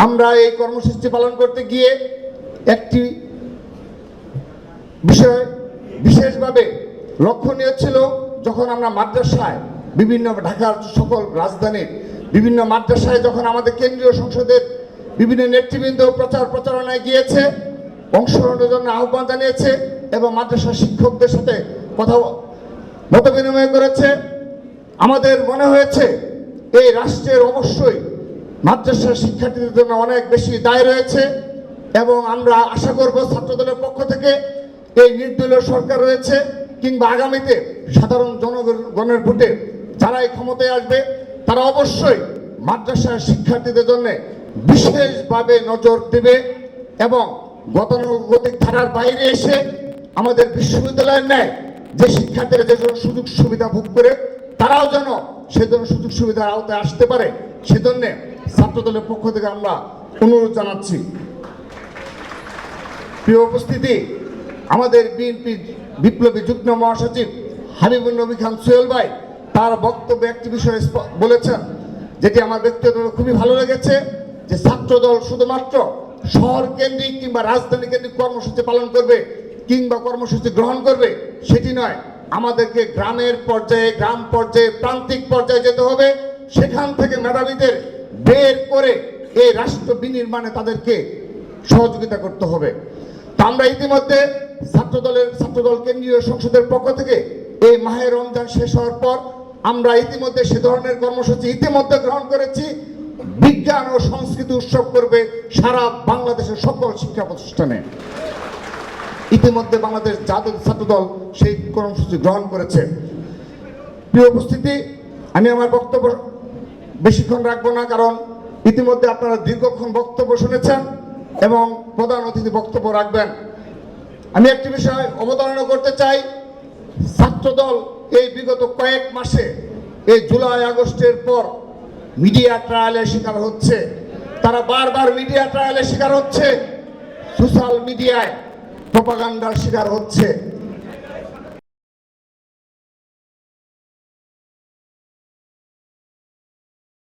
আমরা এই কর্মসূচি পালন করতে গিয়ে একটি বিষয় বিশেষভাবে লক্ষণীয় ছিল, যখন আমরা মাদ্রাসায় বিভিন্ন ঢাকার সকল রাজধানীর বিভিন্ন মাদ্রাসায় যখন আমাদের কেন্দ্রীয় সংসদের বিভিন্ন নেতৃবৃন্দ প্রচারণায় গিয়েছে, অংশগ্রহণের জন্য আহ্বান জানিয়েছে এবং মাদ্রাসা শিক্ষকদের সাথে কথা মত বিনিময় করেছে, আমাদের মনে হয়েছে এই রাষ্ট্রের অবশ্যই মাদ্রাসা শিক্ষার্থীদের জন্য অনেক বেশি দায় রয়েছে এবং আমরা আশা করব ছাত্রদলের পক্ষ থেকে এই নির্দলীয় সরকার রয়েছে কিংবা আগামীতে সাধারণ জনগণের ভোটে যারাই ক্ষমতায় আসবে তারা অবশ্যই মাদ্রাসা শিক্ষার্থীদের জন্য বিশেষভাবে নজর দেবে এবং গতানুগতিক ধারার বাইরে এসে আমাদের বিশ্ববিদ্যালয়ের ন্যায় যে শিক্ষার্থীরা যে সুযোগ সুবিধা ভোগ করে তারাও যেন সেজন্য সুযোগ সুবিধার আওতায় আসতে পারে, সেজন্য ছাত্রদলের পক্ষ থেকে আমরা অনুরোধ জানাচ্ছি। প্রিয় উপস্থিতি, আমাদের বিএনপি বিপ্লবী যুগ্ম মহাসচিব হাবিবুর নবী খান সোহেল ভাই তার বক্তব্যে একটি বিষয় বলেছেন, যেটি আমার ব্যক্তিগতভাবে খুবই ভালো লেগেছে, যে ছাত্রদল শুধুমাত্র শহর কেন্দ্রিক কিংবা রাজধানী কেন্দ্রিক কর্মসূচি পালন করবে কিংবা কর্মসূচি গ্রহণ করবে সেটি নয়, আমাদেরকে গ্রামের পর্যায়ে, গ্রাম পর্যায়ে, প্রান্তিক পর্যায়ে যেতে হবে। সেখান থেকে মেধাবীদের বের করে এই রাষ্ট্র বিনির্মাণে তাদেরকে সহযোগিতা করতে হবে। তা আমরা ইতিমধ্যে ছাত্রদল কেন্দ্রীয় সংসদের পক্ষ থেকে এই মাহে রমজান শেষ হওয়ার পর আমরা ইতিমধ্যে সে ধরনের কর্মসূচি ইতিমধ্যে গ্রহণ করেছি। বিজ্ঞান ও সংস্কৃতি উৎসব করবে সারা বাংলাদেশের সকল শিক্ষা প্রতিষ্ঠানে। ইতিমধ্যে বাংলাদেশ জাতীয় ছাত্রদল সেই কর্মসূচি গ্রহণ করেছে। প্রিয় উপস্থিতি, আমি আমার বক্তব্য বেশিক্ষণ রাখবো না, কারণ ইতিমধ্যে আপনারা দীর্ঘক্ষণ বক্তব্য শুনেছেন এবং প্রধান অতিথি বক্তব্য রাখবেন। আমি একটি বিষয় অবতারণা করতে চাই। ছাত্রদল এই বিগত কয়েক মাসে এই জুলাই আগস্টের পর মিডিয়া ট্রায়ালের শিকার হচ্ছে, তারা বারবার মিডিয়া ট্রায়ালের শিকার হচ্ছে, সোশ্যাল মিডিয়ায় প্রপাগান্ডার শিকার হচ্ছে।